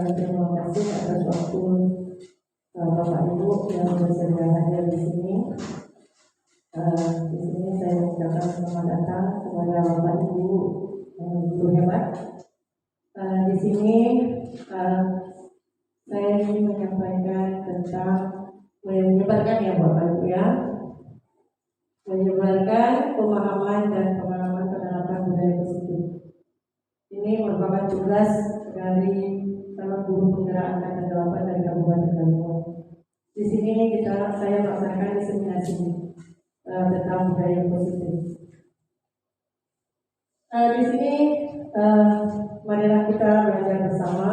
Terima kasih atas waktu Bapak Ibu yang bersedia hadir di sini. Di sini saya mengucapkan selamat datang kepada Bapak Ibu yang guru hebat. Di sini saya ingin menyampaikan tentang menyebarkan ya Bapak Ibu ya, menyebarkan pemahaman dan pengalaman penerapan budaya positif. Ini merupakan tugas dari salah guru penggerak angkatan 8 dari Kabupaten Kalimantan. Di sini saya melaksanakan diseminasi tentang budaya positif. Di sini marilah kita belajar bersama.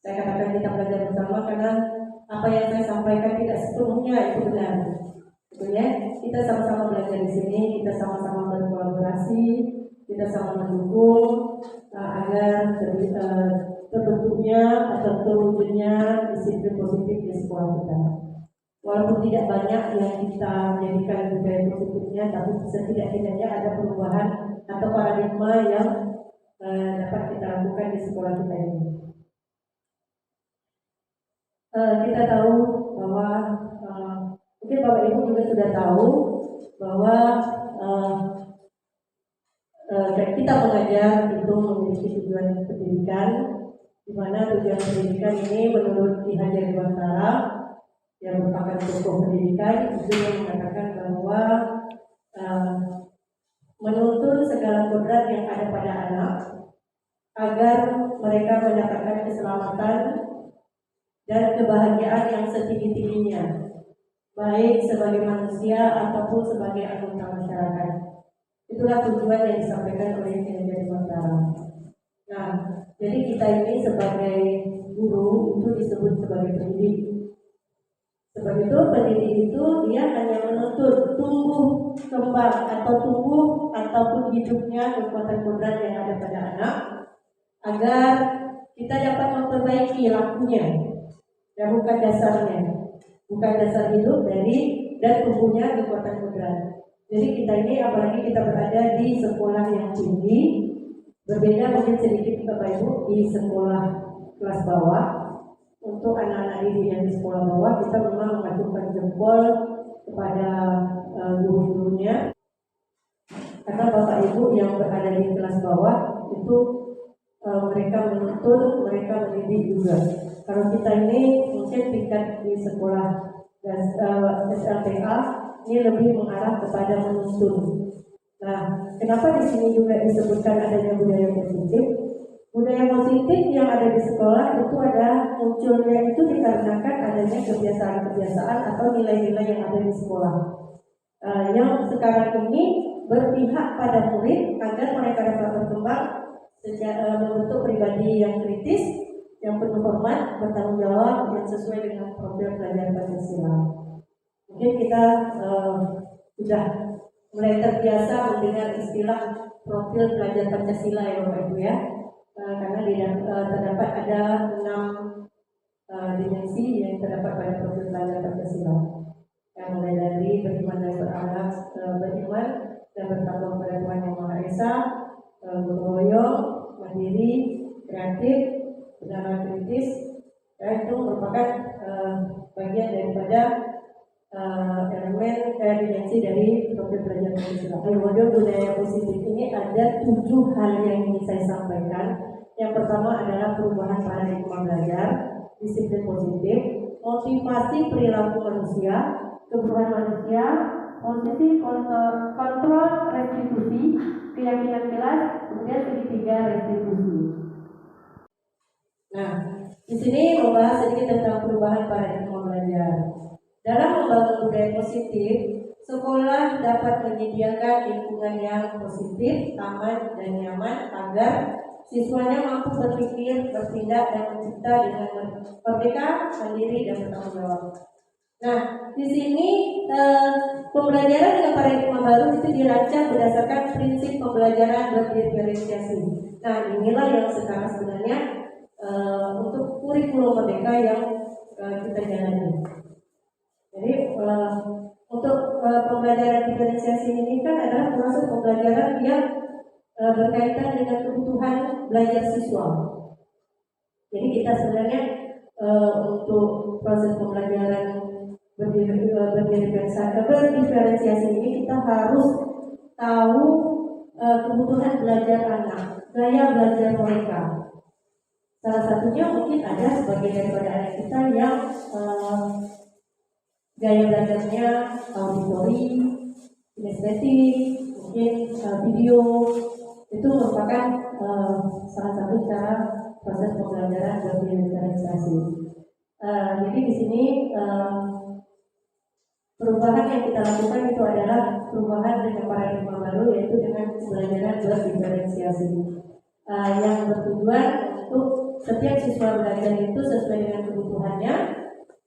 Saya katakan kita belajar bersama karena apa yang saya sampaikan tidak sepenuhnya itu benar. Betul ya? Kita sama-sama belajar di sini, kita sama-sama berkolaborasi, kita sama mendukung agar terbentuknya atau terwujudnya disiplin positif di sekolah kita. Walaupun tidak banyak yang kita menjadikan budaya positifnya, tapi setidak-tidaknya ada perubahan atau paradigma yang dapat kita lakukan di sekolah kita ini. Kita tahu bahwa mungkin Bapak Ibu juga sudah tahu bahwa kita mengajar itu memiliki tujuan pendidikan, di mana tujuan pendidikan ini menurut Ki Hajar Dewantara yang merupakan tokoh pendidikan itu yang mengatakan bahwa menuntun segala kodrat yang ada pada anak agar mereka mendapatkan keselamatan dan kebahagiaan yang setinggi-tingginya, baik sebagai manusia ataupun sebagai anggota masyarakat. Itulah tujuan yang disampaikan oleh Ki Hajar Dewantara. Nah, jadi kita ini sebagai guru itu disebut sebagai pendidik. Sebab itu pendidik itu dia hanya menuntut tumbuh kembang atau tumbuh ataupun hidupnya kekuatan kodrat yang ada pada anak agar kita dapat memperbaiki lakunya dan bukan dasarnya, bukan dasar hidup dari dan tumbuhnya kekuatan kodrat. Jadi kita ini apalagi kita berada di sekolah yang tinggi, berbeda mungkin sedikit Bapak Ibu di sekolah kelas bawah. Untuk anak-anak didik yang di sekolah bawah, kita memang mengacungkan jempol kepada guru-gurunya, karena Bapak Ibu yang berada di kelas bawah itu mereka menuntun, mereka mendidik juga. Kalau kita ini mungkin tingkat di sekolah dan SLTA ini lebih mengarah kepada menuntun. Nah, kenapa di sini juga disebutkan adanya budaya positif? Budaya positif yang ada di sekolah itu ada munculnya itu dikarenakan adanya kebiasaan-kebiasaan atau nilai-nilai yang ada di sekolah. Yang sekarang ini berpihak pada murid agar mereka dapat berkembang membentuk pribadi yang kritis, yang penuh hormat, bertanggung jawab, yang sesuai dengan profil pelajaran Pancasila. Mungkin kita sudah mulai terbiasa mendengar istilah profil pelajar Pancasila ya Bapak Ibu ya. Karena terdapat ada 6 dimensi yang terdapat pada profil pelajar Pancasila, yang mulai dari beriman dan berakhlak, beriman dan bertakwa kepada Tuhan Yang Maha Esa, gotong royong, mandiri, kreatif, benar kritis, dan itu merupakan bagian daripada elemen dimensi dari profil belajar Pancasila. Model budaya positif ini ada 7 hal yang ingin saya sampaikan. Yang pertama adalah perubahan paradigma belajar, disiplin positif, motivasi perilaku manusia, kebutuhan manusia, posisi kontrol restitusi, keyakinan kelas, kemudian segitiga restitusi. Nah, di sini membahas sedikit tentang perubahan paradigma belajar. Dalam membangun budaya positif, sekolah dapat menyediakan lingkungan yang positif, aman, dan nyaman agar siswanya mampu berpikir, bertindak, dan mencipta dengan merdeka, mandiri, dan bertanggung jawab. Nah, di sini pembelajaran dengan paradigma baru itu dirancang berdasarkan prinsip pembelajaran berdiferensiasi. Nah, inilah yang sekarang sebenarnya untuk kurikulum merdeka yang kita jalani. Jadi untuk pembelajaran diferensiasi ini kan adalah termasuk pembelajaran yang berkaitan dengan kebutuhan belajar siswa. Jadi kita sebenarnya untuk proses pembelajaran berdiferensiasi ini kita harus tahu kebutuhan belajar anak, gaya belajar mereka. Salah satunya mungkin ada sebagian daripada anak kita yang gaya belajarnya auditori, kinestetik, mungkin video. Itu merupakan salah satu cara proses pembelajaran berdiferensiasi. Jadi di sini perubahan yang kita lakukan itu adalah perubahan dengan paradigma baru, yaitu dengan pembelajaran berdiferensiasi yang bertujuan untuk setiap siswa belajar itu sesuai dengan kebutuhannya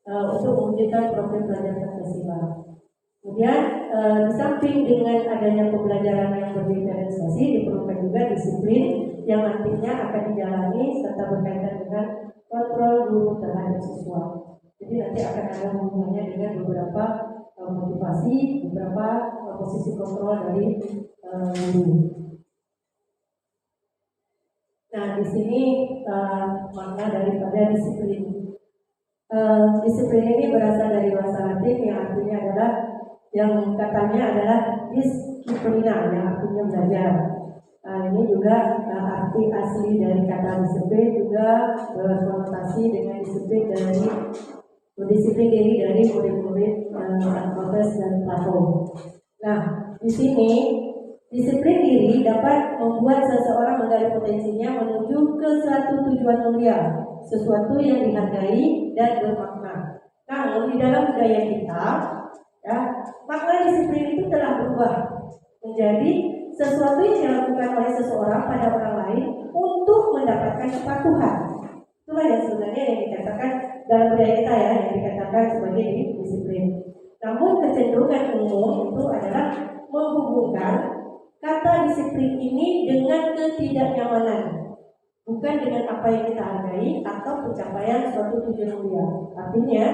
untuk mewujudkan profil belajar Pancasila. Kemudian di samping dengan adanya pembelajaran yang berdiferensiasi, diperlukan juga disiplin yang nantinya akan dijalani serta berkaitan dengan kontrol guru terhadap siswa. Jadi nanti akan ada hubungannya dengan beberapa motivasi, beberapa posisi kontrol dari guru. Nah, di sini makna daripada disiplin. Disiplin ini berasal dari bahasa Latin yang artinya adalah, yang katanya adalah disiplina, yang artinya belajar. Ini juga arti asli dari kata disiplin juga berkonotasi dengan disiplin diri dari murid-murid Socrates dan Plato. Nah, di sini disiplin diri dapat membuat seseorang menggali potensinya menuju ke suatu tujuan mulia, sesuatu yang dihargai dan bermakna. Namun di dalam budaya kita, ya, makna disiplin itu telah berubah menjadi sesuatu yang dilakukan oleh seseorang pada orang lain untuk mendapatkan kepatuhan. Itulah yang sebenarnya yang dikatakan dalam budaya kita, ya, yang dikatakan sebagai disiplin. Namun kecenderungan umum itu adalah menghubungkan kata disiplin ini dengan ketidaknyamanan, bukan dengan apa yang kita hargai atau pencapaian suatu tujuan mulia. Artinya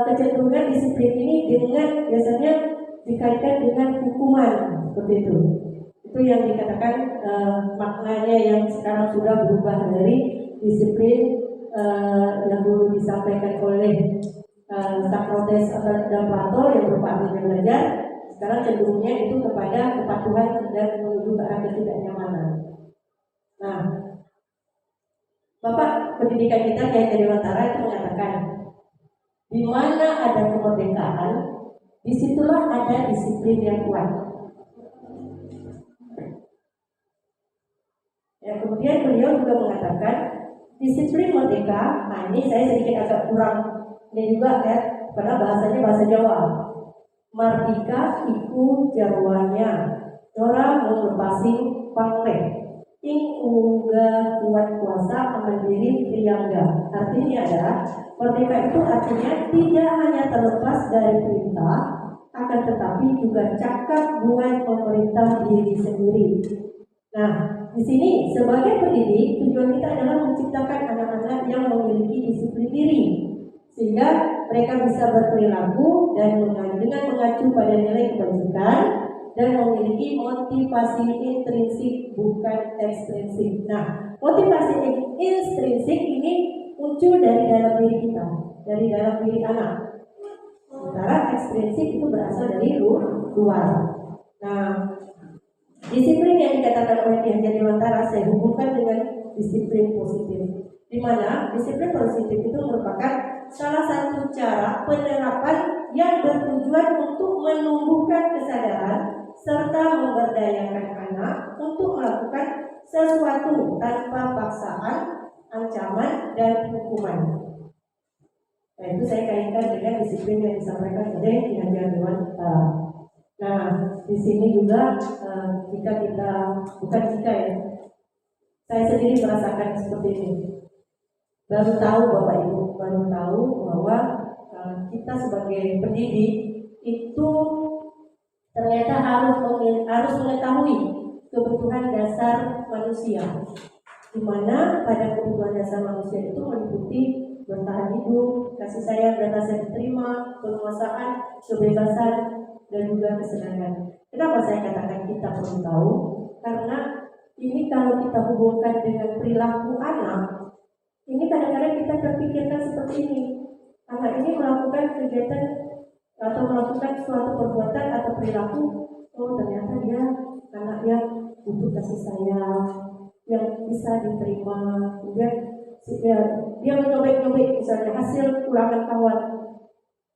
kecenderungan disiplin ini dengan biasanya dikaitkan dengan hukuman, seperti itu. Itu yang dikatakan maknanya yang sekarang sudah berubah dari disiplin yang dulu disampaikan oleh Socrates dan Plato yang berupa artinya belajar. Sekarang cenderungnya itu kepada kepatuhan dan menuju ke arah ketidaknyamanan. Nah, Bapak pendidikan kita Kiai Dewantara itu mengatakan, di mana ada kemerdekaan, disitulah ada disiplin yang kuat. Ya, kemudian beliau juga mengatakan disiplin merdeka. Nah, ini saya sedikit agak kurang ini juga, ya, karena bahasanya bahasa Jawa. Mardika iku jarwanya, ora melepasi pangleh, ing uga kuat kuasa mandiri priyangga. Artinya adalah merdeka itu artinya tidak hanya terlepas dari perintah, akan tetapi juga cakap buat pemerintah diri sendiri. Nah, di sini sebagai pendidik tujuan kita adalah menciptakan anak-anak yang memiliki disiplin diri, sehingga mereka bisa berperilaku dan dengan mengacu pada nilai kebajikan dan memiliki motivasi intrinsik bukan ekstrinsik. Nah, motivasi intrinsik ini muncul dari dalam diri kita, dari dalam diri anak. Sementara ekstrinsik itu berasal dari luar. Nah, disiplin yang dikatakan oleh Ki Hajar Dewantara saya hubungkan dengan disiplin positif, di mana disiplin positif itu merupakan salah satu cara penerapan yang bertujuan untuk menumbuhkan kesadaran serta memberdayakan anak untuk melakukan sesuatu tanpa paksaan, ancaman, dan hukuman. Nah, itu saya kaitkan dengan disiplin yang disampaikan oleh Ki Hajar Dewantara. Nah, di sini juga jika kita, bukan jika ya, saya sendiri merasakan seperti ini. Baru tahu Bapak Ibu, baru tahu bahwa kita sebagai pendidik itu ternyata harus mengetahui kebutuhan dasar manusia, di mana pada kebutuhan dasar manusia itu meliputi bertahan hidup, kasih sayang dan rasa diterima, penguasaan, kebebasan, dan juga kesenangan. Kenapa saya katakan kita perlu tahu? Karena ini kalau kita hubungkan dengan perilaku anak, ini kadang-kadang kita terpikirkan seperti ini. Anak ini melakukan kegiatan atau melakukan suatu perbuatan atau perilaku, oh ternyata dia anak yang butuh kasih sayang, yang bisa diterima. Kemudian dia menyobek-nyobek misalnya hasil ulangan kawan,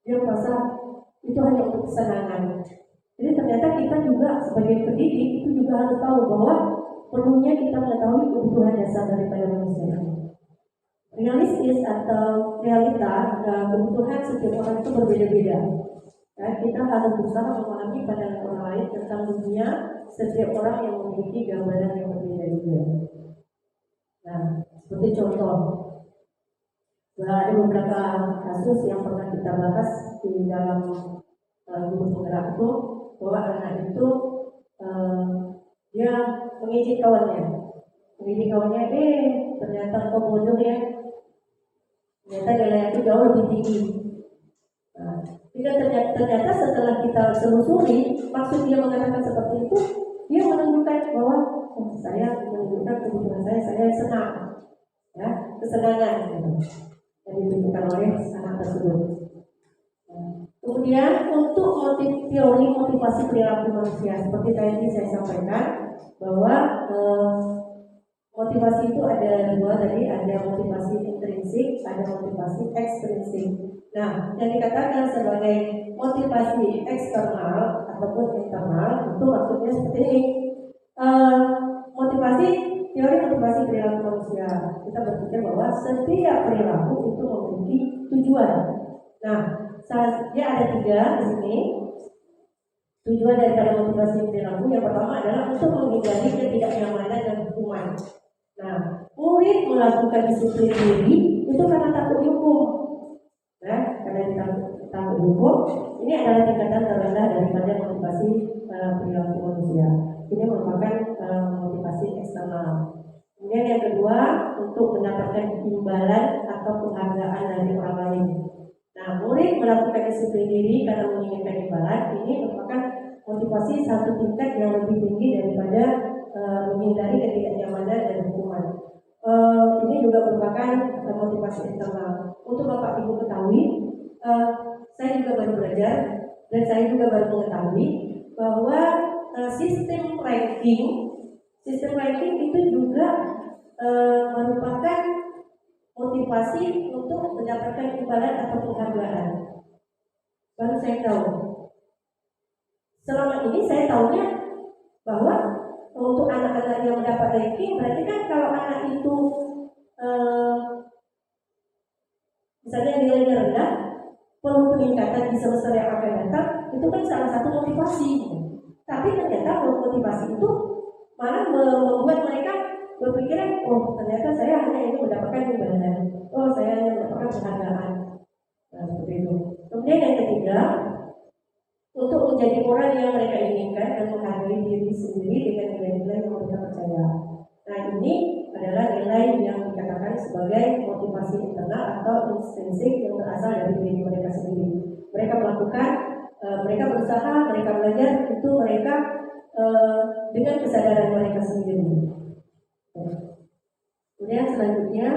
dia merasa itu hanya untuk kesenangan. Jadi ternyata kita juga sebagai pendidik itu juga harus tahu bahwa perlunya kita mengetahui kebutuhan dasar daripada manusia. Realistis atau realita kebutuhan setiap orang itu berbeda-beda. Ya, kita harus berusaha memahami pandangan orang lain tentang dunia setiap orang yang memiliki gambaran yang berbeda juga. Nah, seperti contoh, ada beberapa kasus yang pernah kita bahas di dalam guru penggerak itu, bahwa anak itu dia mengejek kawannya, ternyata kok bodoh ya, ternyata nilai itu jauh lebih tinggi. Nah, ternyata setelah kita telusuri maksud dia mengatakan seperti itu, dia menunjukkan bahwa saya menunjukkan kebutuhan saya senang, ya, kesenangan yang ditunjukkan oleh anak tersebut. Kemudian untuk teori motivasi perilaku manusia, seperti tadi saya sampaikan bahwa motivasi itu ada dua tadi, ada motivasi intrinsik, ada motivasi ekstrinsik. Nah, yang dikatakan sebagai motivasi eksternal ataupun internal itu maksudnya seperti ini. Teori motivasi perilaku manusia, kita berpikir bahwa setiap perilaku itu memiliki tujuan. Nah, dia ada 3 di sini. Tujuan daripada motivasi perilaku yang pertama adalah untuk menghindari ketidaknyamanan dan hukuman. Nah, murid melakukan disiplin diri itu karena takut dihukum. Nah, karena takut dihukum, ini adalah tingkatan terendah daripada motivasi perilaku manusia. Ini merupakan motivasi eksternal. Kemudian yang kedua, untuk mendapatkan imbalan atau penghargaan dari orang lain. Nah, murid melakukan disiplin diri karena menginginkan imbalan, ini merupakan motivasi satu tingkat yang lebih tinggi daripada menghindari ketidaknyamanan dan hukuman. Ini juga merupakan motivasi internal. Untuk Bapak Ibu ketahui, saya juga baru belajar dan saya juga baru mengetahui bahwa sistem ranking itu juga merupakan motivasi untuk mendapatkan imbalan atau penghargaan. Baru saya tahu. Selama ini saya tahunya bahwa untuk anak-anak yang mendapat ranking, berarti kan kalau anak itu misalnya nilainya rendah, perlu peningkatan di semester yang akan datang, itu kan salah satu motivasi. Tapi ternyata motivasi itu malah membuat mereka berpikiran, oh ternyata saya hanya ingin mendapatkan imbalan, oh saya hanya mendapatkan penghargaan. Nah, seperti itu. Kemudian yang ketiga, untuk menjadi orang yang mereka inginkan dan menghargai diri sendiri dengan nilai-nilai yang mereka percaya. Nah, ini adalah nilai yang dikatakan sebagai motivasi internal atau intrinsik yang berasal dari diri mereka sendiri. Mereka melakukan, mereka berusaha, mereka belajar, itu mereka dengan kesadaran mereka sendiri. Kemudian Kemudian selanjutnya,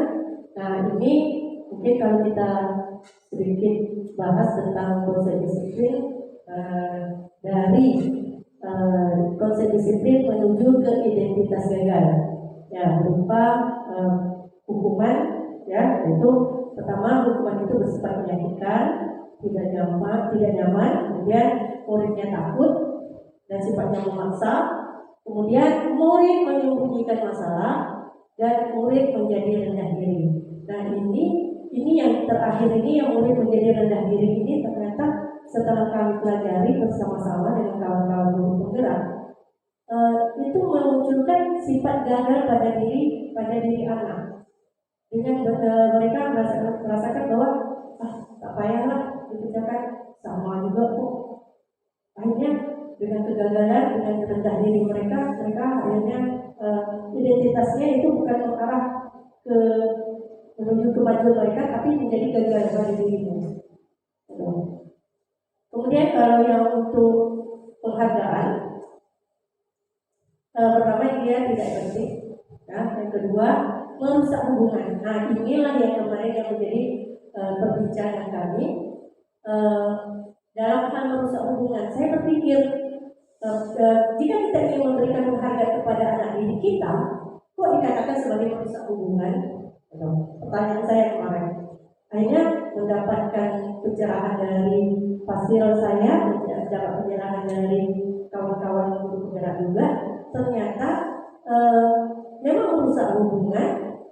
nah ini mungkin kalau kita sedikit bahas tentang konsep disiplin, dari konsep disiplin menuju ke identitas gagal, ya berupa hukuman, ya itu pertama hukuman itu bersifat menyakitkan, tidak nyaman, kemudian muridnya takut dan sifatnya memaksa, kemudian murid menyembunyikan masalah dan murid menjadi rendah diri. Nah ini yang terakhir ini, yang murid menjadi rendah diri ini, ternyata setelah kami pelajari bersama-sama dengan kawan-kawan guru penggerak, itu memunculkan sifat gagal pada diri anak. Dengan mereka merasakan bahwa tak payahlah dikerjakan, sama juga kok. Akhirnya dengan kegagalan, dengan rendah diri mereka akhirnya identitasnya itu bukan mengarah ke menuju kemajuan mereka, tapi menjadi gagal pada dirinya. Kemudian kalau yang untuk penghargaan, pertama dia tidak penting, ya. Yang kedua merusak hubungan. Nah inilah yang kemarin yang menjadi perbincangan kami dalam hal merusak hubungan. Saya berpikir jika kita ingin memberikan penghargaan kepada anak didik kita, kok dikatakan sebagai merusak hubungan? Pertanyaan saya kemarin. Akhirnya mendapatkan pencerahan dari fasil saya, mendapat pencerahan dari kawan-kawan guru penggerak juga. Ternyata memang merusak hubungan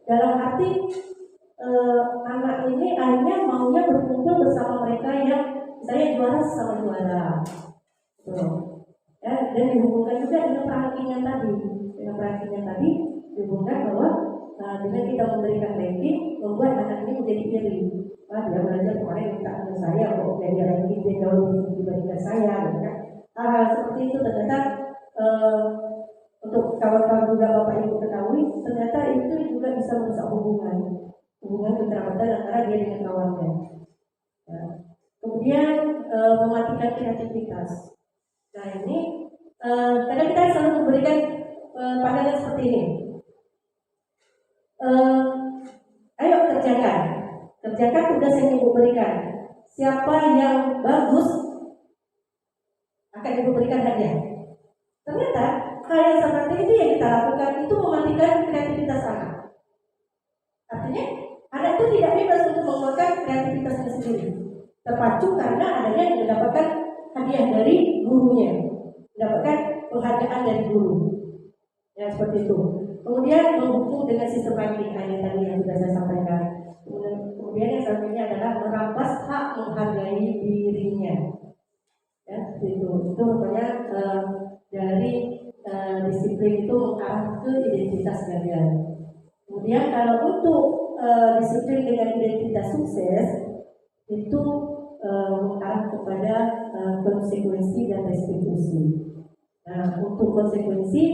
dalam arti anak ini akhirnya maunya berkumpul bersama mereka yang saya juara sama juara, ya, dan dihubungkan juga dengan perankingan tadi, dihubungkan bahwa dengan kita memberikan ranking membuat anak ini menjadi iri. Dia belajar kemarin minta ke saya, kok jadi ranking dia jauh lebih dibandingkan saya, kan? Hal-hal seperti itu ternyata untuk kawan-kawan juga Bapak Ibu ketahui, ternyata itu juga bisa merusak hubungan kekerabatan antara dia dengan kawannya. Nah, kemudian mematikan kreativitas. Nah ini kadang kita selalu memberikan pandangan seperti ini. Ayo kerjakan tugas yang ibu berikan. Siapa yang bagus akan ibu berikan hadiah. Ternyata hal yang seperti itu yang kita lakukan itu mematikan kreativitas anak. Artinya anak itu tidak bebas untuk mengeluarkan kreativitasnya sendiri, terpacu karena adanya mendapatkan hadiah dari gurunya, mendapatkan penghargaan dari guru, ya seperti itu. Kemudian menghukum dengan sistem ranking tadi yang sudah saya sampaikan. Kemudian yang selanjutnya adalah merampas hak menghargai dirinya, ya itu rupanya dari disiplin itu mengarah ke identitas gagal. Kemudian kalau untuk disiplin dengan identitas sukses itu mengarah kepada konsekuensi dan restitusi. Nah untuk konsekuensi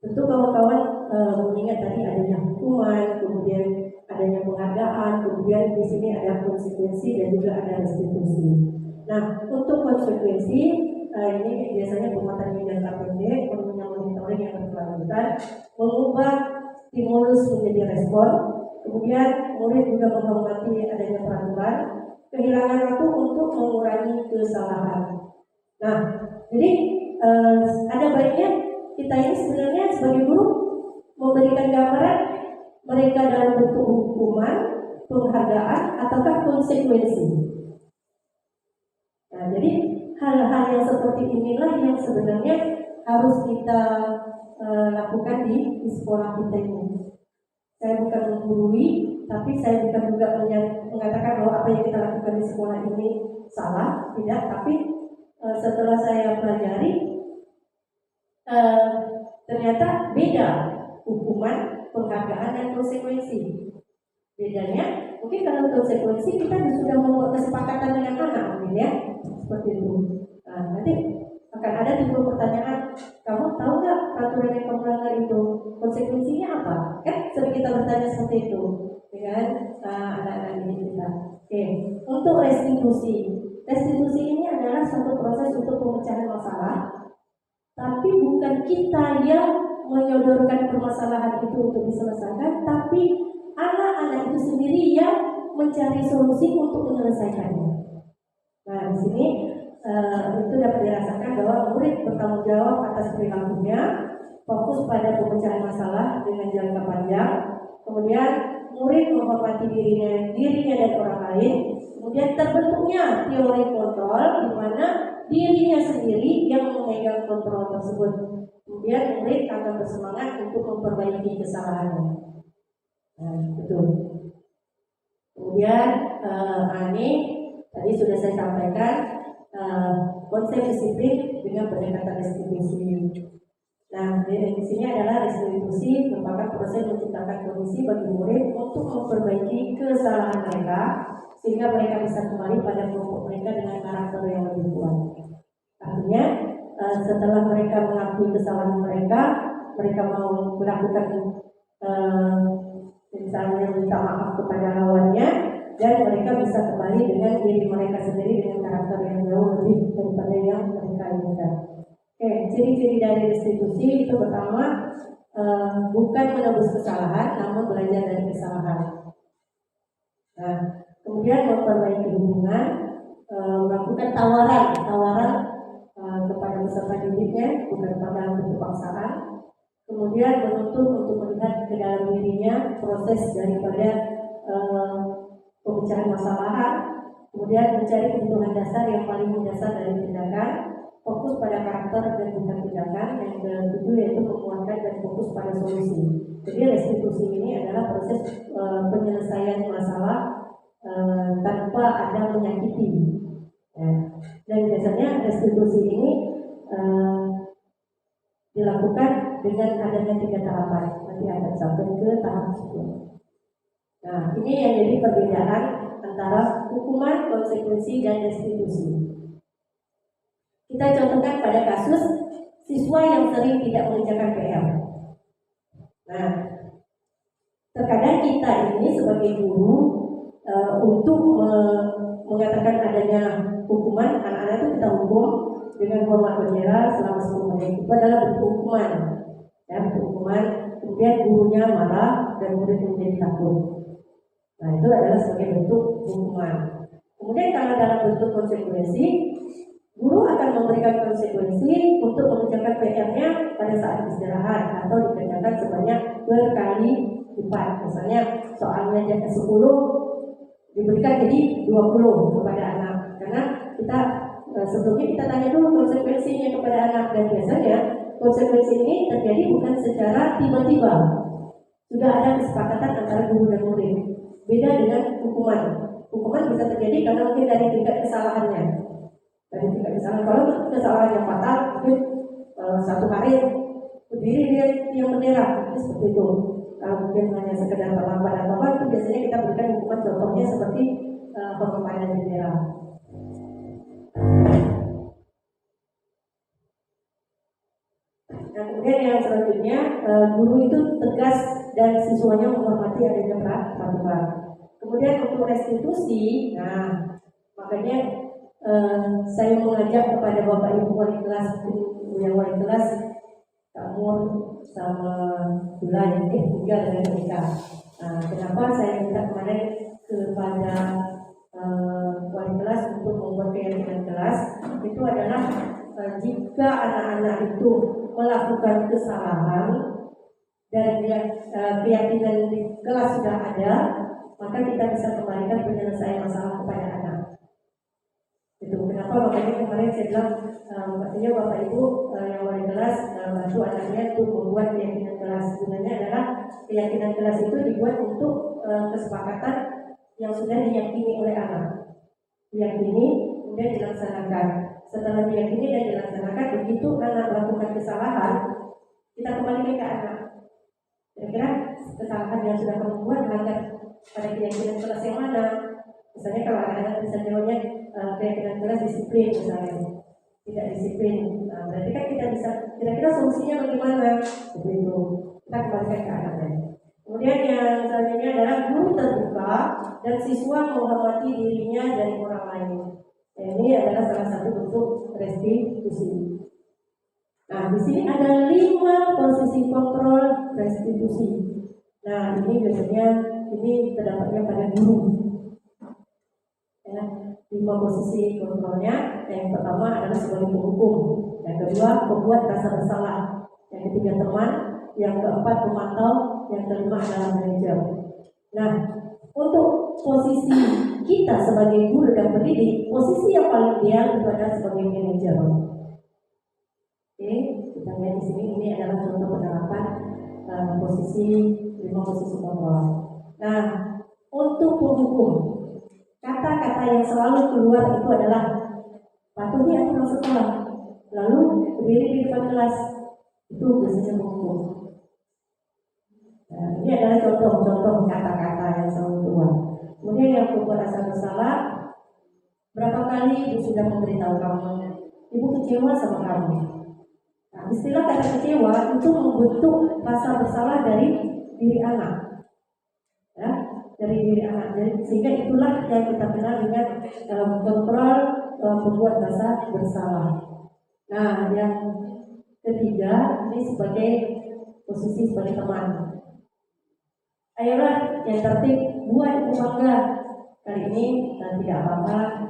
tentu kawan-kawan mengingat tadi adanya hukuman, kemudian adanya penghargaan, kemudian di sini ada konsekuensi dan juga ada restitusi. Nah untuk konsekuensi ini biasanya penguatan jangka pendek, monitoring yang berkelanjutan, mengubah stimulus menjadi respon, kemudian murid juga menghormati adanya peraturan, kehilangan waktu untuk mengurangi kesalahan. Nah, jadi ada baiknya kita ini sebenarnya sebagai guru memberikan gambaran mereka dalam bentuk hukuman, penghargaan, ataukah konsekuensi. Nah, jadi hal-hal yang seperti inilah yang sebenarnya harus kita lakukan di sekolah kita ini. Saya bukan menggurui, tapi saya bukan juga mengatakan bahwa apa yang kita lakukan di sekolah ini salah, tidak. Tapi setelah saya pelajari, ternyata beda hukuman, penghargaan, dan konsekuensi. Bedanya, mungkin kalau konsekuensi kita sudah membuat kesepakatan dengan anak, mungkin ya, seperti itu. Nah, nanti akan ada timbul pertanyaan, kamu tahu nggak peraturan yang kamu langgar itu konsekuensinya apa? Kan sering kita bertanya seperti itu dengan anak-anak didik kita. Oke, untuk restitusi ini adalah satu proses untuk pemecahan masalah, tapi bukan kita yang menyodorkan permasalahan itu untuk diselesaikan, tapi anak-anak itu sendiri yang mencari solusi untuk menyelesaikannya. Nah, di sini itu dapat dirasakan bahwa murid bertanggung jawab atas perilakunya, fokus pada pemecahan masalah dengan jangka panjang, kemudian murid menghormati dirinya dan orang lain, kemudian terbentuknya teori kontrol di mana dirinya sendiri yang memegang kontrol tersebut. Kemudian murid akan bersemangat untuk memperbaiki kesalahannya. Nah, betul. Kemudian Ani tadi sudah saya sampaikan konsep disiplin dengan pendekatan restitusi. Nah, di sini adalah restitusi merupakan proses menciptakan kondisi bagi murid untuk memperbaiki kesalahan mereka sehingga mereka bisa kembali pada kelompok mereka dengan karakter yang lebih kuat. Artinya setelah mereka mengakui kesalahan mereka, mereka mau melakukan misalnya minta maaf kepada lawannya, dan mereka bisa kembali dengan diri mereka sendiri dengan karakter yang jauh lebih daripada yang mereka inginkan. Oke, ciri-ciri dari restitusi itu pertama, bukan menebus kesalahan, namun belajar dari kesalahan. Nah, kemudian memperbaiki hubungan, melakukan tawaran kepada peserta didiknya, bukan pada bentuk paksaan. Kemudian menuntut untuk melihat ke dalam dirinya proses daripada pemecahan masalah. Kemudian mencari kebutuhan dasar yang paling mendasar dari tindakan, fokus pada karakter dan bukan tindakan. Yang kedua yaitu menguatkan dan fokus pada solusi. Jadi restitusi ini adalah proses penyelesaian masalah tanpa ada menyakiti. Dan biasanya restitusi ini dilakukan dengan adanya 3 tahapan. Nanti akan sampai ke tahap 10. Nah, ini yang jadi perbedaan antara hukuman, konsekuensi, dan restitusi. Kita contohkan pada kasus siswa yang sering tidak mengerjakan PR. Nah, terkadang kita ini sebagai guru untuk mengatakan adanya hukuman, anak-anak itu kita hukum dengan hormat bendera selama 10 menit. Itu adalah bentuk hukuman. Ya, bentuk hukuman. Kemudian gurunya marah dan murid menjadi takut. Nah, itu adalah sebagai bentuk hukuman. Kemudian kalau dalam bentuk konsekuensi, guru akan memberikan konsekuensi untuk mengerjakan PR-nya pada saat istirahat atau dikerjakan sebanyak berkali lipat. Misalnya soalnya jadi 10 diberikan jadi 20 kepada anak. Karena kita sebelumnya kita tanya dulu konsekuensinya kepada anak, dan biasanya konsekuensi ini terjadi bukan secara tiba-tiba. Sudah ada kesepakatan antara guru dan murid. Beda dengan hukuman. Hukuman bisa terjadi karena mungkin dari tingkat kesalahannya. Dari tingkat kesalahan, kalau kesalahan yang fatal, mungkin 1 hari berdiri dia yang bendera, seperti itu. Kalau mungkin hanya sekedar terlambat atau apa, itu biasanya kita berikan hukuman, contohnya seperti pengepayan bendera. Nah, kemudian yang selanjutnya, guru itu tegas dan siswanya menghormati adanya peraturan. Kemudian untuk restitusi, nah makanya saya mengajak kepada Bapak Ibu wali kelas, yang wali kelas Mur sama Bulan, juga dengan mereka. Kenapa saya minta kemarin kepada wali kelas untuk membuat keyakinan kelas, itu adalah jika anak-anak itu melakukan kesalahan dan keyakinan di kelas sudah ada, maka kita bisa kembalikan penyelesaian masalah kepada anak. Itu kenapa makanya kemarin saya bilang artinya Bapak Ibu yang wali kelas bantu anaknya untuk membuat keyakinan kelas. Sebenarnya adalah keyakinan kelas itu dibuat untuk kesepakatan yang sudah diyakini oleh anak. Diyakini kemudian dilaksanakan. Setelah diyakini dan dilaksanakan, begitu anak melakukan kesalahan, kita kembalikan ke anak. Kira-kira kesalahan yang sudah kamu buat melanggar pada keyakinan kelas yang mana? Misalnya kalau anak-anak bisa jawabnya keyakinan kelas disiplin misalnya, tidak disiplin, berarti kan kita bisa kira-kira solusinya bagaimana? Begitu, kita kembalikan ke anaknya. Kemudian yang selanjutnya adalah guru terbuka dan siswa menghormati dirinya dari orang lain. Ini adalah salah satu bentuk restitusi. Nah, di sini ada 5 posisi kontrol restitusi. Nah, ini biasanya ini terdapatnya pada guru. Ya, 5 posisi kontrolnya. Yang pertama adalah sebagai penghukum, yang kedua pembuat rasa bersalah, yang ketiga teman, yang keempat pemantau, yang kelima adalah manajer. Nah, untuk posisi kita sebagai guru dan pendidik, posisi yang paling ideal itu adalah sebagai manajer. Oke, kita lihat di sini ini adalah contoh penerapan posisi 5 posisi kontrol. Nah, untuk penghukum, kata-kata yang selalu keluar itu adalah patuhi aturan sekolah, lalu berdiri di depan kelas, itu biasanya penghukum. Nah, ini adalah contoh-contoh kata-kata yang selalu keluar. Kemudian yang pembuat rasa bersalah, berapa kali ibu sudah memberitahu kamu, ibu kecewa sama kamu. Nah, istilah kata kecewa itu membentuk rasa bersalah dari diri anak, ya, dari diri anak. Jadi, sehingga itulah yang kita kenal dengan kontrol pembuat rasa bersalah. Nah, yang ketiga ini sebagai posisi sebagai teman. Ayolah yang tertib, buat ibu bangga. Kali ini tidak apa-apa,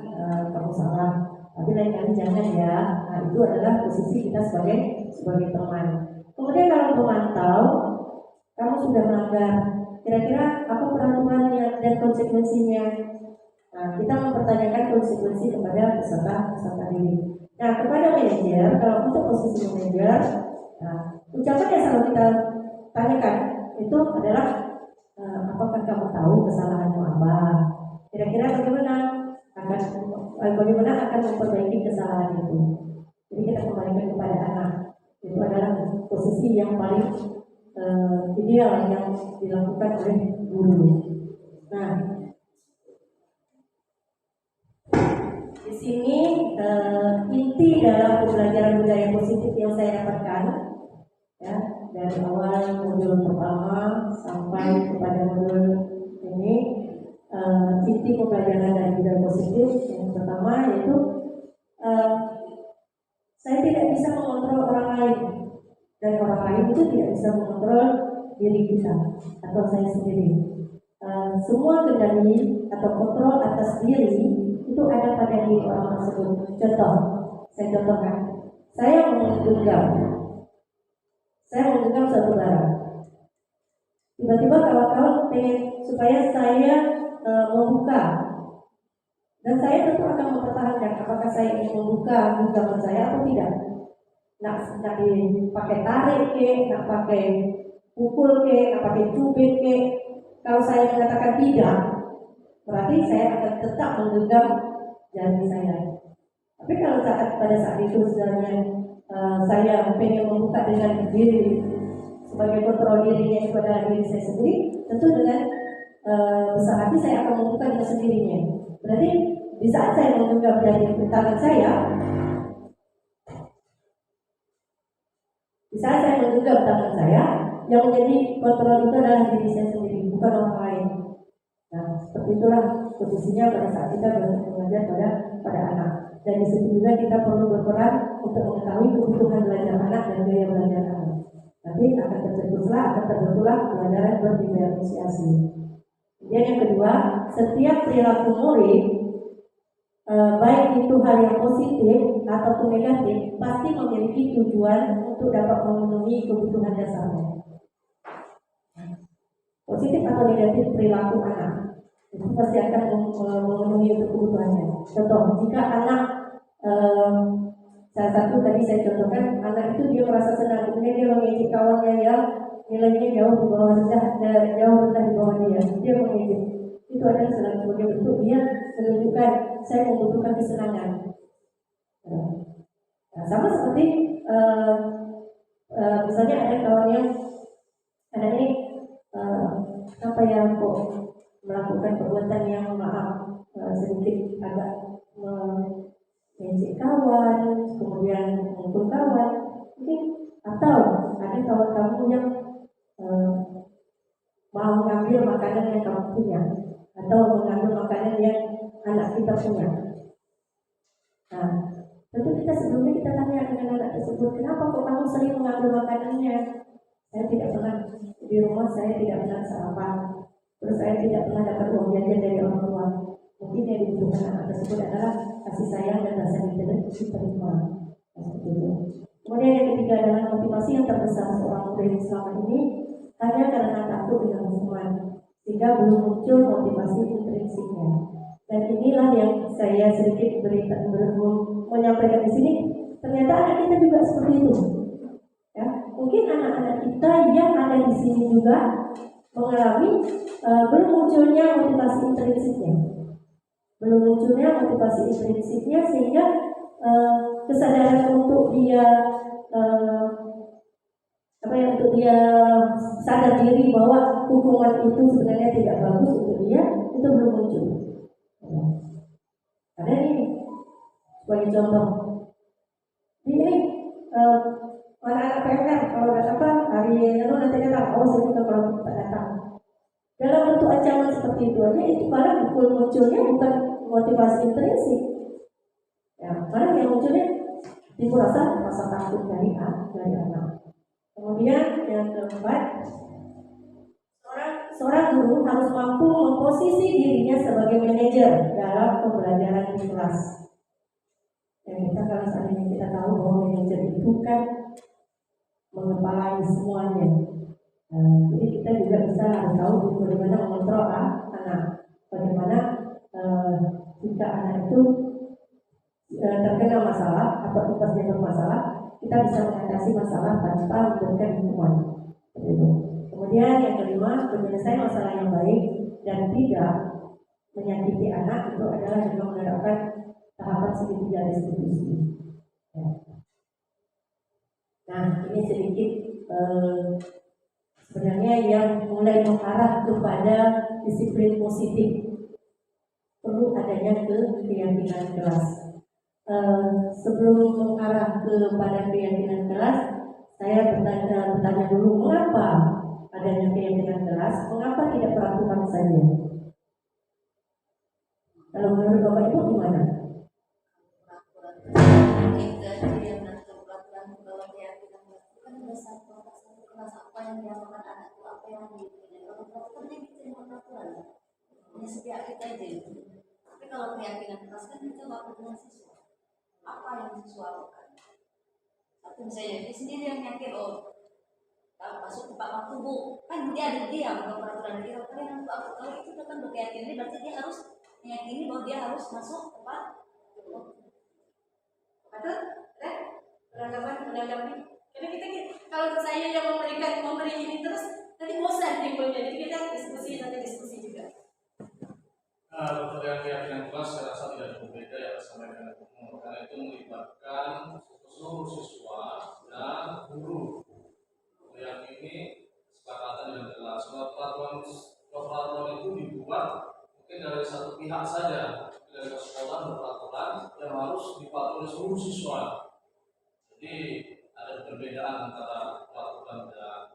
kamu salah, tapi lain kali jangan ya. Nah, itu adalah posisi kita sebagai teman. Kemudian kalau pemantau, kamu sudah melanggar, kira-kira apa peraturannya dan konsekuensinya? Nah, kita mempertanyakan konsekuensi kepada peserta didik. Nah, kepada manajer, kalau untuk posisi manajer, nah, ucapan yang selalu kita tanyakan itu adalah apakah kamu tahu kesalahanmu apa? Kira-kira bagaimana akan memperbaiki kesalahan itu? Jadi kita kembalikan kepada anak. Itu adalah posisi yang paling ideal yang dilakukan oleh guru. Nah, di sini inti dalam pembelajaran budaya positif yang saya dapatkan, ya, dari awal modul pertama sampai kepada modul ini, inti pembelajaran dari budaya positif yang pertama yaitu saya tidak bisa mengontrol orang lain, dan orang lain itu tidak bisa mengontrol diri kita atau saya sendiri. Semua kendali atau kontrol atas diri itu ada pada diri orang tersebut. Contoh, saya contohkan, saya menggenggam suatu barang. Tiba-tiba kawan-kawan pengen supaya saya membuka, dan saya tentu akan mempertahankan apakah saya ingin membuka genggaman saya atau tidak. Nak dipakai tarik ke, nak pakai pukul ke, nak pakai cubit ke. Kalau saya mengatakan tidak, berarti saya akan tetap menggenggam janji saya. Tapi kalau pada saat itu sebenarnya saya pengen membuka dengan diri, sebagai kontrol dirinya itu adalah diri saya sendiri, tentu dengan besar hati saya akan membuka dengan sendirinya. Berarti di saat saya menggenggam janji tangan saya, yang menjadi kontrol itu adalah diri saya sendiri, bukan orang lain. Nah, seperti itulah posisinya pada saat kita mengajar pada anak. Dan di situ juga kita perlu berperan untuk mengetahui kebutuhan belajar anak dan gaya belajar anak. Nanti akan terbentuklah pelajaran berdiferensiasi. Kemudian yang kedua, setiap perilaku murid, baik itu hal yang positif ataupun negatif, pasti memiliki tujuan untuk dapat memenuhi kebutuhan dasarnya. Positif atau negatif perilaku anak itu pasti akan memenuhi untuk kebutuhannya. Contoh, jika anak salah satu tadi saya contohkan, anak itu dia merasa senang, kemudian dia mengejek kawannya yang nilainya jauh di bawah dia, dia mengejek. Itu adalah sebagai bentuk dia menunjukkan saya membutuhkan kesenangan. Nah, sama seperti misalnya ada kawannya, anak ini apa yang kok melakukan perbuatan yang sedikit agak mengejek kawan, kemudian memukul kawan, mungkin, atau ada kawan kamu yang mau mengambil makanan yang kamu punya, atau mengambil makanan yang anak kita punya. Nah, Tentu kita sebelumnya kita tanya dengan anak tersebut, kenapa kok kamu sering mengambil makanannya? Saya tidak pernah di rumah, saya tidak pernah sarapan. Terus saya tidak pernah dapat uang jajan dari orang tua. Mungkin yang dibutuhkan anak tersebut adalah kasih sayang dan rasa diterima. Seperti itu. Kemudian yang ketiga adalah motivasi yang terbesar seorang muda yang selama ini hanya karena takut dengan hukuman, sehingga belum muncul motivasi intrinsiknya. Dan inilah yang saya sedikit menyampaikan di sini. Ternyata anak kita juga seperti itu. Ya, mungkin anak-anak kita yang ada di sini juga mengalami belum munculnya motivasi intrinsiknya, sehingga kesadaran untuk dia untuk dia sadar diri bahwa hukuman itu sebenarnya tidak bagus untuk dia itu belum muncul. Karena ini sebagai contoh, ini anak-anak PMR kalau datang hari lalu nanti datang, saya juga kalau tidak datang. Dalam bentuk ancaman seperti itu aja, itu malah munculnya bukan motivasi intrinsik. Ya, malah yang munculnya timbul rasa takut dari anak. Kemudian yang keempat, seorang guru harus mampu memposisi dirinya sebagai manajer dalam pembelajaran di kelas. Dan kita kalau seandainya kita tahu bahwa manajer itu kan mengepalai semuanya. Jadi kita juga bisa tahu bagaimana mengontrol anak, bagaimana jika anak itu terkena masalah atau tipsnya bermasalah, kita bisa mengatasi masalah tanpa memberikan hukuman. Kemudian yang kelima, menyelesaikan masalah yang baik dan tidak menyakiti anak itu adalah dengan menerapkan tahapan segitiga restitusi. Nah, ini sedikit sebenarnya yang mulai mengarah kepada disiplin positif. Perlu adanya keyakinan kelas. Sebelum mengarah kepada keyakinan kelas, saya bertanya dulu, mengapa adanya keyakinan kelas? Mengapa tidak peraturan saja? Kalau menurut Bapak Ibu gimana? Setiap kita aja itu. Tapi kalau keyakinan keras kan kita waktu dengan siswa, apa yang siswa lakukan? Satu misalnya dia sendiri yang yakin, masuk tempat waktu bu, kan dia ada bukan peraturan dia. Tapi kalau itu kan berkeyakinan, berarti dia harus meyakini bahwa dia harus masuk tempat. Betul? Menanggapi. Karena kita kalau saya yang memberi ini terus, nanti bosan timbulnya. Jadi kita diskusi juga. Untuk yang keyakinan kelas saya rasa tidak berbeda ya sama dengan umum, karena itu melibatkan seluruh siswa dan guru. Yang ini kesepakatan dengan kelas. Peraturan itu dibuat mungkin dari satu pihak saja, dari sekolah peraturan yang harus dipatuhi oleh seluruh siswa. Jadi ada perbedaan antara peraturan dan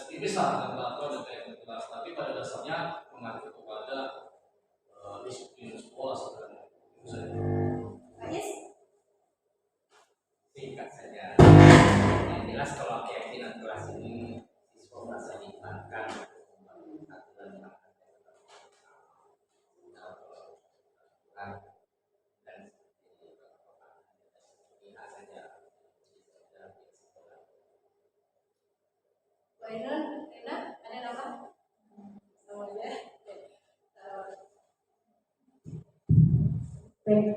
tipis dengan peraturan dan keyakinan kelas, tapi pada dasarnya mengatur kepada disiplin sekolah sebenarnya. Itu saja. Yes. Singkat saja. Yang jelas kalau keyakinan kelas ini siswa merasa diizinkan aturan yang dan pihak saja. Enak, ada nama? Semuanya. Baik,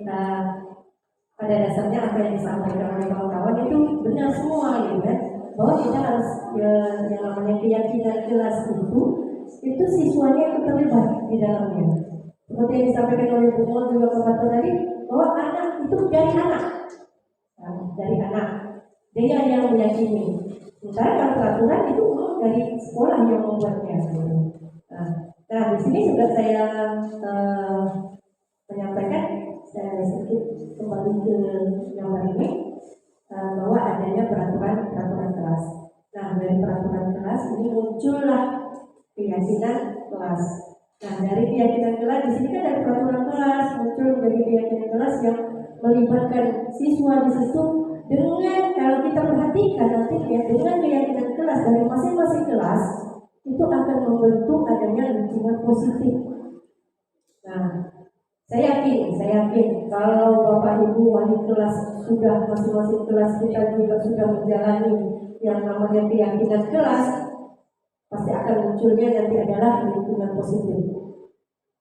pada dasarnya apa yang disampaikan oleh kawan-kawan itu benar semua, gitu kan? Bahwa kita harus yang namanya keyakinan kelas itu siswanya yang terlibat di dalamnya. Seperti yang disampaikan oleh Bu Mon juga Bapak tadi, bahwa anak itu dari anak, dia yang meyakini. Sementara kalau peraturan itu dari sekolah yang membuatnya. Nah, di sini juga saya menyampaikan. Saya sedikit kembali ke gambar ini bahwa adanya peraturan kelas. Nah, dari peraturan kelas ini muncullah keyakinan kelas. Nah, dari keyakinan kelas di sini kan ada peraturan kelas muncul menjadi keyakinan kelas yang melibatkan siswa di situ dengan, kalau kita perhatikan nanti ya, dengan keyakinan kelas dari masing-masing kelas itu akan membentuk adanya lingkungan positif. Nah, saya yakin kalau Bapak Ibu wali kelas sudah, masing-masing kelas kita juga sudah menjalani yang namanya keyakinan kelas, pasti akan munculnya nanti adalah lingkungan positif.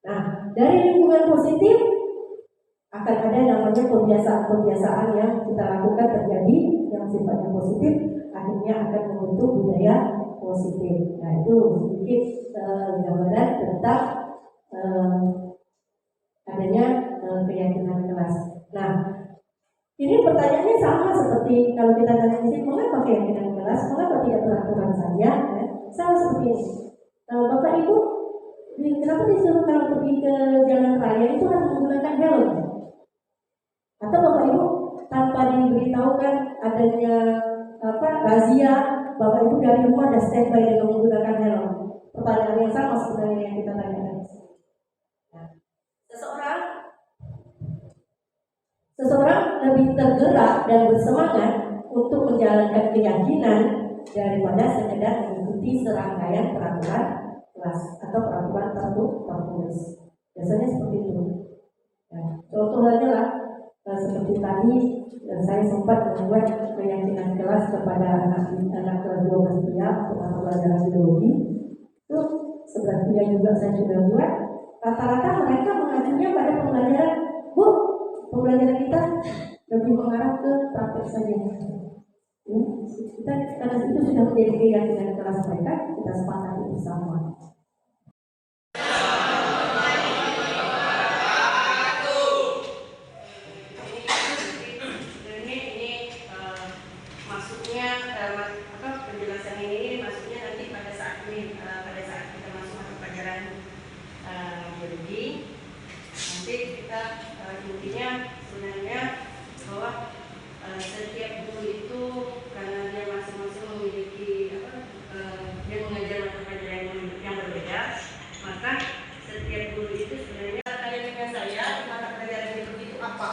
Nah, dari lingkungan positif akan ada namanya kebiasaan-kebiasaan yang kita lakukan terjadi yang sifatnya positif, akhirnya akan membentuk budaya positif. Nah, itu sedikit gambaran tentang adanya keyakinan kelas. Nah, ini pertanyaannya sama seperti kalau kita tanya di sini, mengapa keyakinan kelas, mengapa tidak peraturan saja? Sama seperti ini. Bapak Ibu, kenapa disuruh kalau pergi ke jalan raya itu harus menggunakan helm? Atau Bapak Ibu tanpa diberitahukan adanya razia, Bapak Ibu dari rumah ada standby dengan menggunakan helm? Pertanyaan yang sama sebenarnya yang kita tanyakan. Seseorang lebih tergerak dan bersemangat untuk menjalankan keyakinan daripada sekedar mengikuti serangkaian peraturan kelas atau peraturan tertulis. Biasanya seperti itu. Nah, contohnya lah seperti tadi saya sempat membuat keyakinan kelas kepada anak kelas 12 dia untuk mata pelajaran biologi. Itu sebenarnya juga saya sudah buat. Rata-rata mereka mengajunya pada pembelajaran, Bu, pembelajaran kita lebih mengarah ke praktek saja. Kita karena itu sudah menjadi keyakinan kelas mereka, kita sepakati bersama. Penjelasan ini maksudnya nanti pada saat kita masuk ke pelajaran biologi, nanti kita intinya sebenarnya bahwa setiap guru itu karena dia masing-masing memiliki dia mengajar mata pelajaran yang berbeda, maka setiap guru itu sebenarnya kalian dengan saya mata pelajaran itu apa?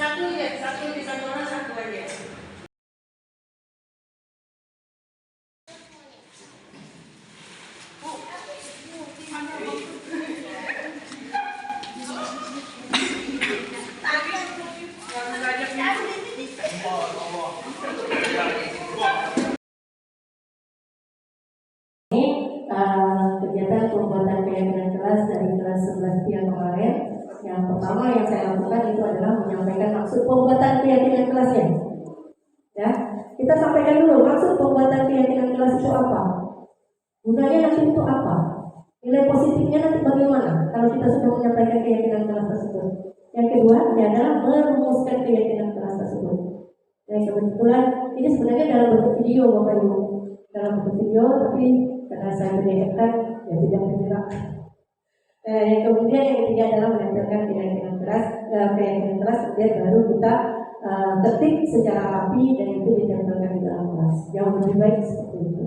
Satu di satu orang satu aja. Kegiatan pembuatan keyakinan kelas dari kelas 11 yang kemarin. Yang pertama yang saya lakukan itu adalah menyampaikan maksud pembuatan keyakinan kelasnya. Ya, kita sampaikan dulu maksud pembuatan keyakinan kelas itu apa, gunanya nanti untuk apa, nilai positifnya nanti bagaimana kalau kita sudah menyampaikan keyakinan kelas tersebut. Yang kedua adalah merumuskan keyakinan kelas tersebut. Dan kebetulan ini sebenarnya dalam bentuk video Bapak Ibu, dalam bentuk video, tapi karena saya mendengarkan ya tidak bergerak. Yang kemudian yang ketiga adalah menempelkan keyakinan kelas, kemudian baru kita ketik secara rapi dan itu ditempelkan di dalam kelas. Jauh lebih baik seperti itu.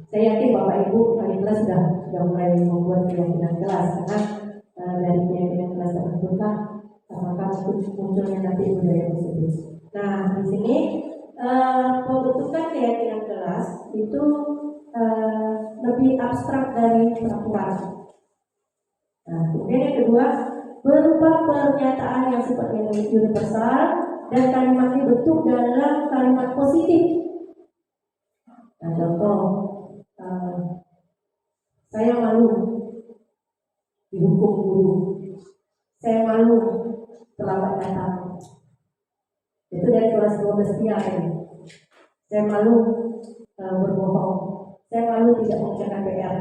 Saya yakin Bapak Ibu kali kelas sudah mulai membuat keyakinan kelas, karena dari keyakinan kelas terbentuklah apakah munculnya nanti budaya positif. Nah, di sini pembentukan keyakinan kelas itu lebih abstrak dari peraturan. Nah, kemudian yang kedua, berupa pernyataan yang sifatnya universal dan kalimatnya bentuk dalam kalimat positif. Nah, contoh, saya malu dihukum guru, saya malu terlambat datang. Itu dari kelas 12 ini. Saya malu berbohong, saya malu tidak mengerjakan PR.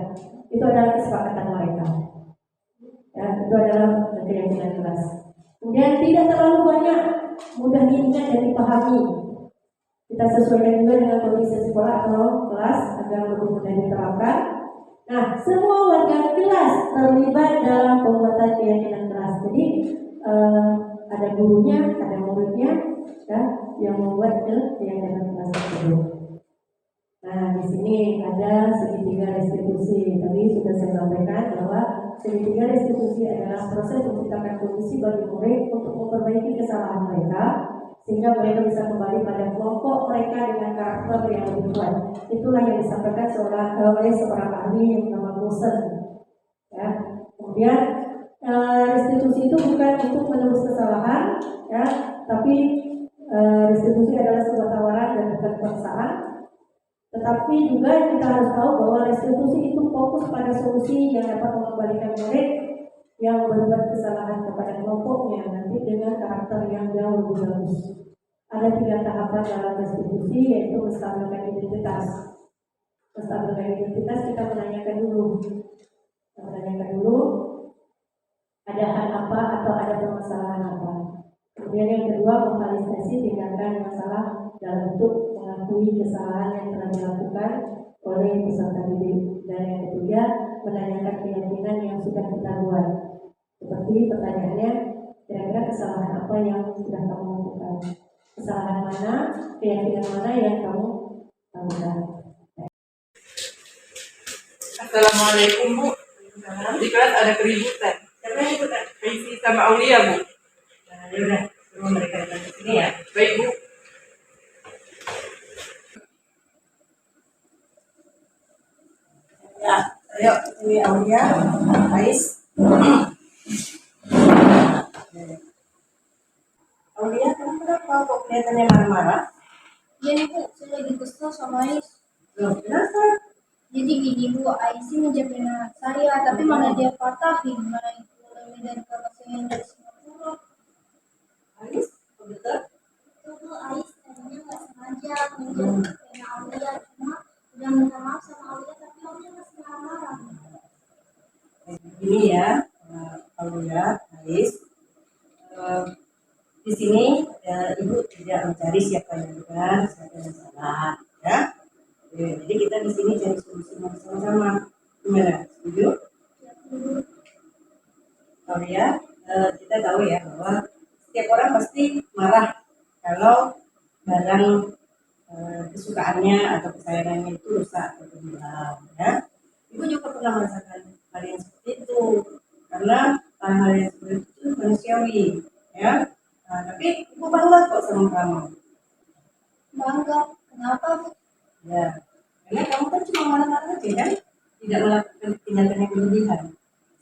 Itu adalah kesepakatan mereka. Ya, itu adalah keyakinan kelas. Kemudian tidak terlalu banyak, mudah diingat dan dipahami. Kita sesuaikan juga dengan kondisi sekolah atau kelas agar lebih mudah diterapkan. Nah, semua warga kelas terlibat dalam pembuatan keyakinan kelas. Jadi ada gurunya, ada muridnya, ya, yang membuat keyakinan kelas tersebut. Nah, di sini ada segitiga restitusi. Tadi sudah saya sampaikan bahwa Segitiga restitusi adalah proses menciptakan kondisi bagi murid untuk memperbaiki kesalahan mereka sehingga mereka bisa kembali pada kelompok mereka dengan karakter yang lebih kuat. Itulah yang disampaikan oleh seorang ahli yang bernama Wilson. Ya. Kemudian restitusi itu bukan untuk menebus kesalahan, ya, tapi restitusi adalah sebuah tawaran dan bukan paksaan. Tetapi juga kita harus tahu bahwa restitusi itu fokus pada solusi yang dapat mengembalikan murid yang berbuat kesalahan kepada kelompoknya nanti dengan karakter yang jauh lebih bagus. Ada 3 tahapan dalam restitusi, yaitu menstabilkan identitas. Menstabilkan identitas kita menanyakan dulu ada hal apa atau ada permasalahan apa. Kemudian yang kedua, memvalidasi tindakan masalah dalam bentuk mengakui kesalahan yang telah dilakukan oleh peserta didik. Dan yang ketiga, menanyakan keyakinan yang sudah kita buat. Seperti pertanyaannya, kira-kira kesalahan apa yang sudah kamu lakukan? Kesalahan mana, keyakinan mana yang kamu lakukan? Assalamualaikum Bu. Di kelas ada keributan. Siapa yang ikutan? Isi sama Aulia Bu. Nah, yaudah, semua mereka datang ke sini ya. Baik Bu. Ya, ayo, ini Aulia, Ais. Aulia, kamu kenapa kok kelihatannya marah-marah? Iya nih Bu, saya lagi kesel sama Ais. Loh, kenapa? Jadi gini Bu, Ais sih ngejamin anak saya, tapi mana dia patahin, mana itu lebih dari kakak saya yang dari Singapura. Ais, kok betul? Itu Bu, Ais tadinya nggak sengaja ngejamin Aulia, cuma udah minta maaf sama Aulia, tapi Aulia masih marah-marah. Ini ya, Aulia, Ais. Di sini Ibu tidak mencari siapa yang benar, siapa yang salah, ya. Jadi kita di sini cari solusi bersama-sama. Gimana? Setuju? Aulia, kita tahu ya bahwa setiap orang pasti marah kalau barang kesukaannya atau kesayangannya itu rusak atau hilang, ya. Ibu juga pernah merasakan hal yang seperti itu karena hal-hal yang seperti itu manusiawi, ya. Nah, tapi Ibu bangga kok sama kamu. Bangga, kenapa Bu? Ya, karena kamu kan cuma marah-marah aja kan, tidak melakukan tindakan yang berlebihan.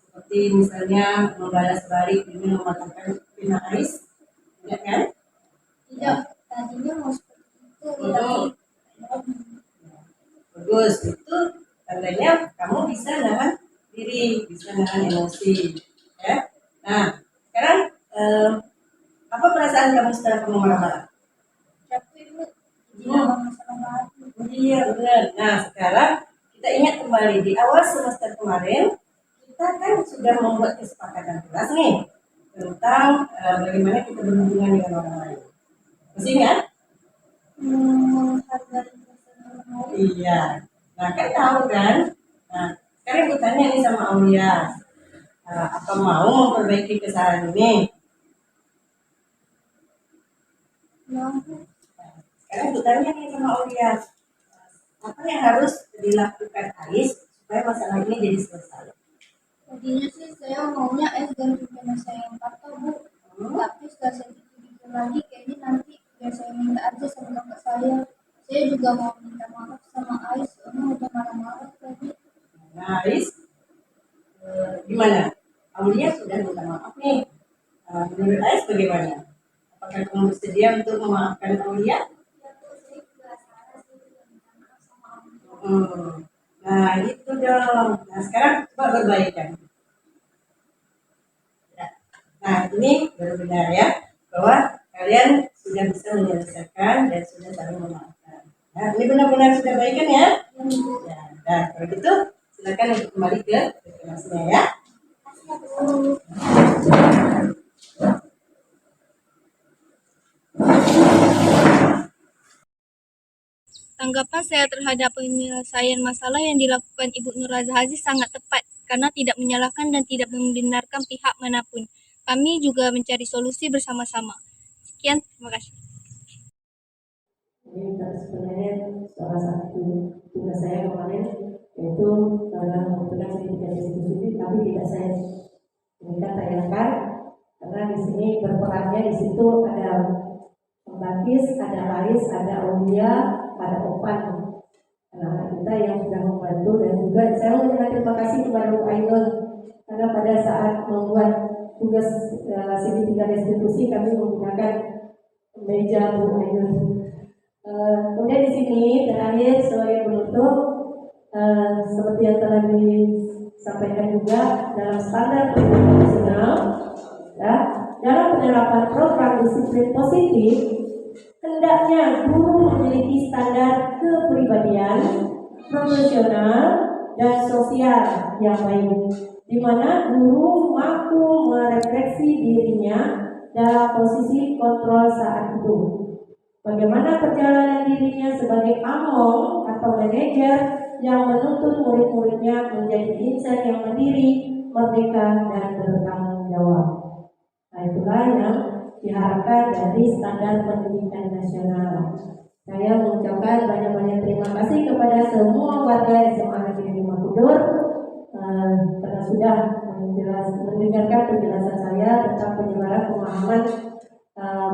Seperti misalnya membalas balik dengan mematahkan pina Ais, ya kan? Tidak, tadinya mau seperti itu, tapi Bagus, itu tandanya kamu bisa nahan diri, bisa nahan emosi, ya. Nah, sekarang apa perasaan kamu setelah kamu marah-marah? capek Bu, jadi nambah masalah baru. Iya benar. Nah sekarang kita ingat kembali di awal semester kemarin kita kan sudah membuat kesepakatan kelas nih tentang bagaimana kita berhubungan dengan orang lain. Masih ingat? Menghargai perasaan orang lain. Iya. Nah kan tahu kan? Nah sekarang gue tanya nih sama Aulia, apa mau memperbaiki kesalahan ini? Mampu. Sekarang gue tanya nih sama Aulia, apa yang harus dilakukan Ais supaya masalah ini jadi selesai? Tadinya sih saya maunya es ganti pena saya yang patah Bu, tapi setelah saya pikir lagi kayaknya nanti biar saya minta aja sama kakak saya. Saya juga mau minta maaf sama Ais, soalnya udah marah-marah tadi. Nah Ais, gimana? Aulia sudah minta maaf nih. Menurut Ais bagaimana? Apakah kamu bersedia untuk memaafkan Aulia? Ya Bu, saya juga salah sih udah minta maaf sama Aulia. Nah itu dong. Nah sekarang coba berbaikan. Ya. Nah ini baru benar ya bahwa kalian sudah bisa menyelesaikan dan sudah saling memaafkan. Nah ini benar-benar sudah baikan ya. Ya, nah kalau gitu silakan untuk kembali ke kelasnya ya. Tanggapan saya terhadap penyelesaian masalah yang dilakukan Ibu Nur Aziz sangat tepat karena tidak menyalahkan dan tidak membenarkan pihak manapun. Kami juga mencari solusi bersama-sama. Sekian, terima kasih. Ini sebenarnya salah satu tugas saya kemarin Yaitu dalam kebetulan saya tidak diskusi, tapi tidak saya berikan tayangkan karena di sini berperannya di situ ada pembaptis, ada Aris, ada Aulia, ada Opan, anak-anak kita yang sudah membantu. Dan juga saya mengucapkan terima kasih kepada Bu Ainul karena pada saat membuat tugas segitiga restitusi kami menggunakan meja Bu Ainul. Kemudian di sini terakhir sebagai penutup, seperti yang telah disampaikan juga dalam standar pendidikan nasional, ya, dalam penerapan program disiplin positif, hendaknya guru memiliki standar kepribadian, profesional, dan sosial yang baik, di mana guru mampu merefleksi dirinya dalam posisi kontrol saat itu. Bagaimana perjalanan dirinya sebagai among atau manajer yang menuntut murid-muridnya menjadi insan yang mandiri, merdeka, dan bertanggung jawab. Nah, itulah yang diharapkan dari standar pendidikan nasional. Saya mengucapkan banyak-banyak terima kasih kepada semua warga SMA Negeri 5 Kudur karena sudah mendengarkan penjelasan saya tentang penyebaran pemahaman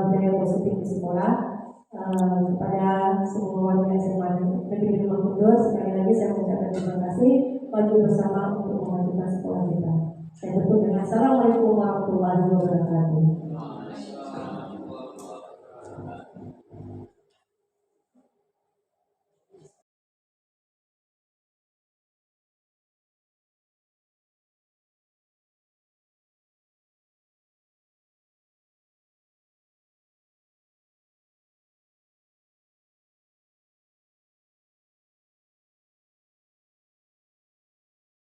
budaya positif di sekolah. Kepada semua warga SMA Negeri 5 Kudur, sekali lagi saya mengucapkan terima kasih. Maju bersama untuk memajukan sekolah kita. Saya tutup dengan Assalamualaikum warahmatullahi wabarakatuh.